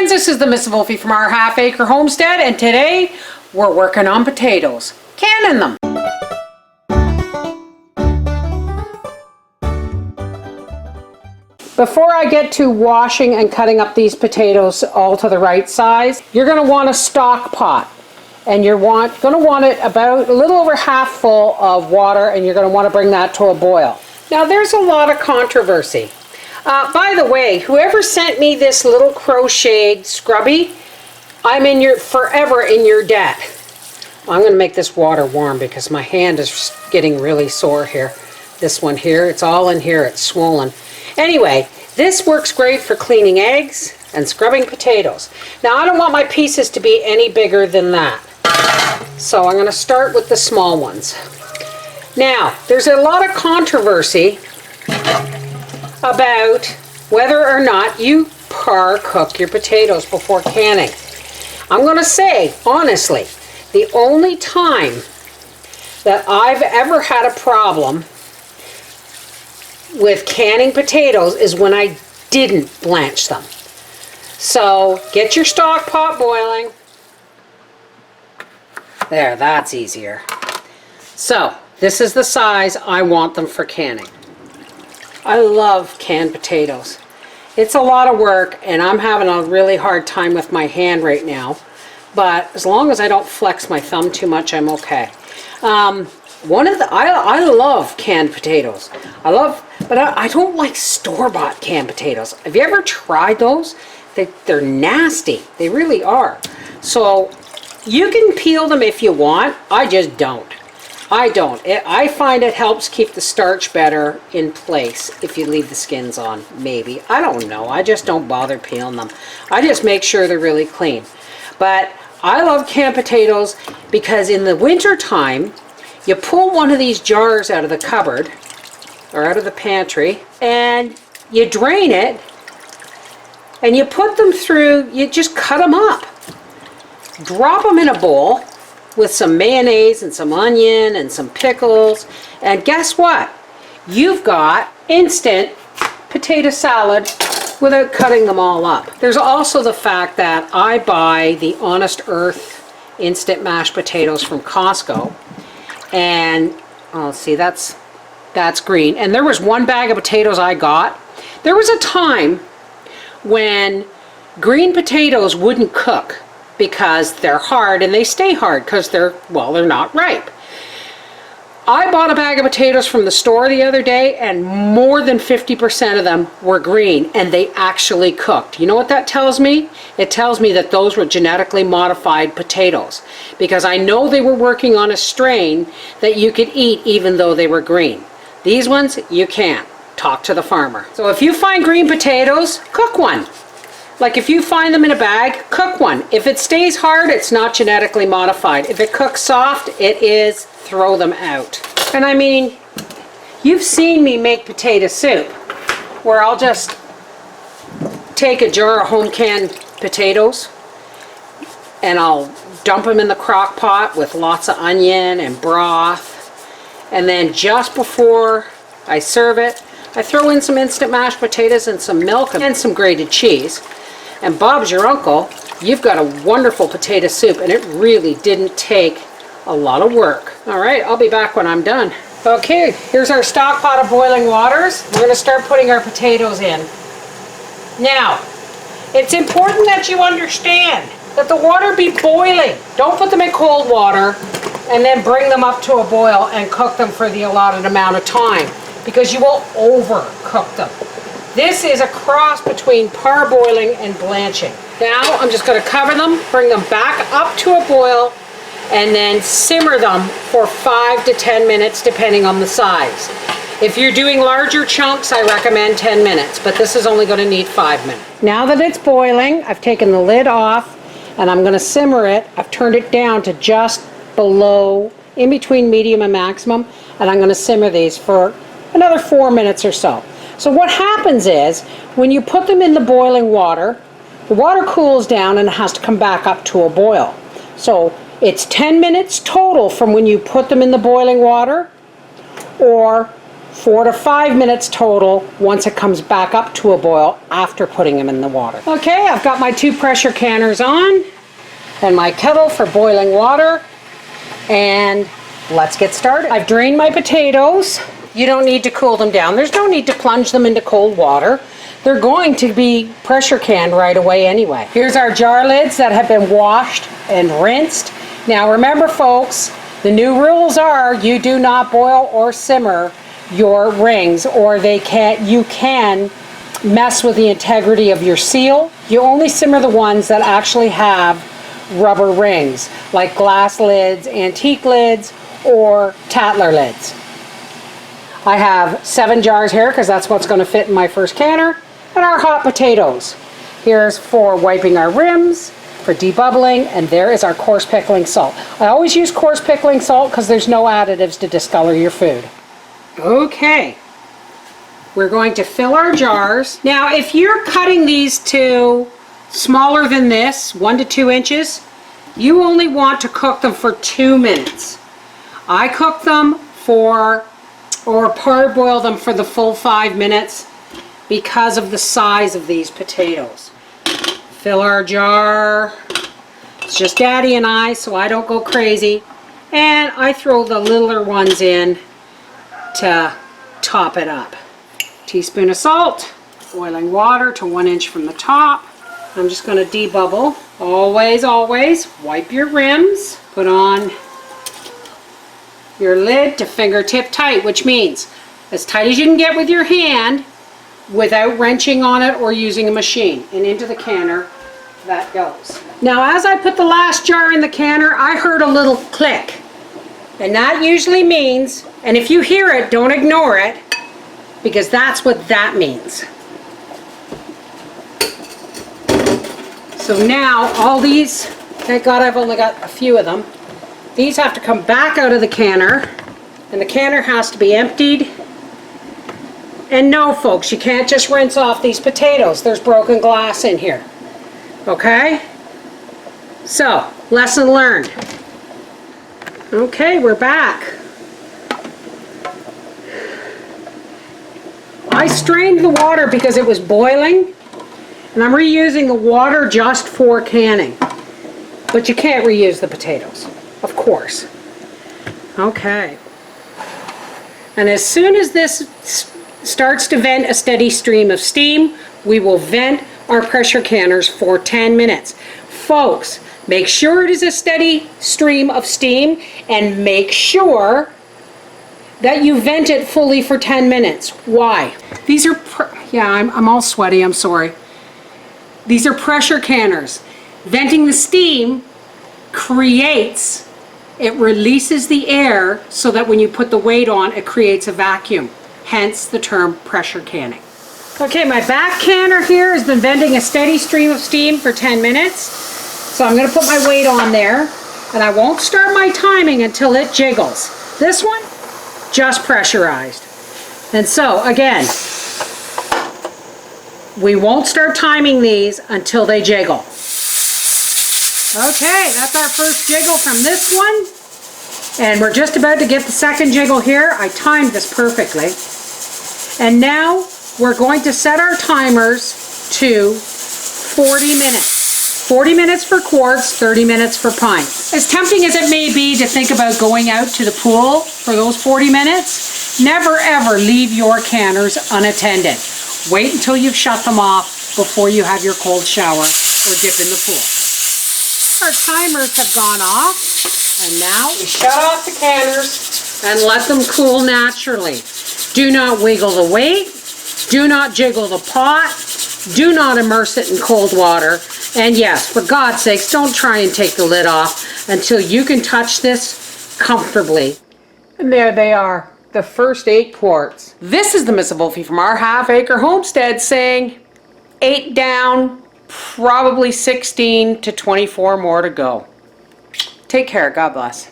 friends, this is the Mrs. Wolfie from our half-acre homestead, and today we're working on potatoes, canning them. Before I get to washing and cutting up these potatoes all to the right size, you're going to want a stock pot, and you're going to want it about a little over half full of water, and you're going to want to bring that to a boil. Now there's a lot of controversy. By the way, whoever sent me this little crocheted scrubby, I'm forever in your debt. I'm going to make this water warm because my hand is getting really sore here. This one here, it's all in here, it's swollen. Anyway, this works great for cleaning eggs and scrubbing potatoes. Now I don't want my pieces to be any bigger than that. So I'm going to start with the small ones. Now, there's a lot of controversy about whether or not you par cook your potatoes before canning. I'm going to say, honestly, the only time that I've ever had a problem with canning potatoes is when I didn't blanch them. So get your stock pot boiling. There, that's easier. So this is the size I want them for canning. I love canned potatoes. It's a lot of work and I'm having a really hard time with my hand right now, but as long as I don't flex my thumb too much, I'm okay. I love canned potatoes. But I don't like store-bought canned potatoes. Have you ever tried those? They're nasty. They really are. So you can peel them if you want. I just don't. I find it helps keep the starch better in place if you leave the skins on, maybe. I don't know. I just don't bother peeling them. I just make sure they're really clean. But I love canned potatoes because in the winter time, you pull one of these jars out of the cupboard or out of the pantry and you drain it and you put them through, you just cut them up. Drop them in a bowl with some mayonnaise and some onion and some pickles, and guess what? You've got instant potato salad without cutting them all up. There's also the fact that I buy the Honest Earth instant mashed potatoes from Costco, and oh, see, that's green. And there was one bag of potatoes I got. There was a time when green potatoes wouldn't cook because they're hard, and they stay hard because they're not ripe. I bought a bag of potatoes from the store the other day, and more than 50% of them were green, and they actually cooked. You know what that tells me? It tells me that those were genetically modified potatoes, because I know they were working on a strain that you could eat even though they were green. These ones, you can't. Talk to the farmer. So if you find green potatoes, cook one. Like if you find them in a bag, cook one. If it stays hard, it's not genetically modified. If it cooks soft, it is, throw them out. And I mean, you've seen me make potato soup, where I'll just take a jar of home canned potatoes and I'll dump them in the crock pot with lots of onion and broth. And then just before I serve it, I throw in some instant mashed potatoes and some milk and some grated cheese. And Bob's your uncle, you've got a wonderful potato soup, and it really didn't take a lot of work. All right, I'll be back when I'm done. Okay, here's our stock pot of boiling waters. We're going to start putting our potatoes in. Now, it's important that you understand that the water be boiling. Don't put them in cold water and then bring them up to a boil and cook them for the allotted amount of time, because you will overcook them. This is a cross between parboiling and blanching. Now I'm just going to cover them, bring them back up to a boil, and then simmer them for 5 to 10 minutes depending on the size. If you're doing larger chunks, I recommend 10 minutes, but this is only going to need 5 minutes. Now that it's boiling, I've taken the lid off and I'm going to simmer it. I've turned it down to just below, in between medium and maximum, and I'm going to simmer these for another 4 minutes or so. So what happens is, when you put them in the boiling water, the water cools down and it has to come back up to a boil. So it's 10 minutes total from when you put them in the boiling water, or 4 to 5 minutes total once it comes back up to a boil after putting them in the water. Okay, I've got my 2 pressure canners on and my kettle for boiling water, and let's get started. I've drained my potatoes. You don't need to cool them down. There's no need to plunge them into cold water. They're going to be pressure canned right away anyway. Here's our jar lids that have been washed and rinsed. Now remember folks, the new rules are you do not boil or simmer your rings, or you can mess with the integrity of your seal. You only simmer the ones that actually have rubber rings, like glass lids, antique lids, or Tatler lids. I have 7 jars here because that's what's going to fit in my first canner, and our hot potatoes. Here's for wiping our rims, for debubbling, and there is our coarse pickling salt. I always use coarse pickling salt because there's no additives to discolor your food. Okay, we're going to fill our jars. Now if you're cutting these to smaller than this, 1 to 2 inches, you only want to cook them for 2 minutes. I cook them or parboil them for the full 5 minutes because of the size of these potatoes. Fill our jar. It's just Daddy and I, so I don't go crazy. And I throw the littler ones in to top it up. Teaspoon of salt, boiling water to 1 inch from the top. I'm just going to debubble. Always, always wipe your rims. Put on your lid to fingertip tight, which means as tight as you can get with your hand without wrenching on it or using a machine. And into the canner that goes. Now as I put the last jar in the canner, I heard a little click. And that usually means, and if you hear it, don't ignore it, because that's what that means. So now all these, thank God I've only got a few of them, these have to come back out of the canner, and the canner has to be emptied. And no folks, you can't just rinse off these potatoes. There's broken glass in here. Okay? So, lesson learned. Okay, we're back. I strained the water because it was boiling, and I'm reusing the water just for canning. But you can't reuse the potatoes, of course. Okay. And as soon as this starts to vent a steady stream of steam, we will vent our pressure canners for 10 minutes. Folks, make sure it is a steady stream of steam, and make sure that you vent it fully for 10 minutes. Why? These are, I'm all sweaty, I'm sorry. These are pressure canners. Venting the steam it releases the air so that when you put the weight on, it creates a vacuum. Hence the term pressure canning. Okay, my back canner here has been venting a steady stream of steam for 10 minutes. So I'm going to put my weight on there, and I won't start my timing until it jiggles. This one, just pressurized. And so, again, we won't start timing these until they jiggle. Okay, that's our first jiggle from this one. And we're just about to get the second jiggle here. I timed this perfectly. And now we're going to set our timers to 40 minutes. 40 minutes for quarts, 30 minutes for pints. As tempting as it may be to think about going out to the pool for those 40 minutes, never ever leave your canners unattended. Wait until you've shut them off before you have your cold shower or dip in the pool. Our timers have gone off, and now we shut off the canners and let them cool naturally. Do not wiggle the weight, do not jiggle the pot, do not immerse it in cold water, and yes, for God's sakes, don't try and take the lid off until you can touch this comfortably. And there they are, the first 8 quarts. This is the Mrs. Wolfie from our half-acre homestead saying 8 down, probably 16 to 24 more to go. Take care, God bless.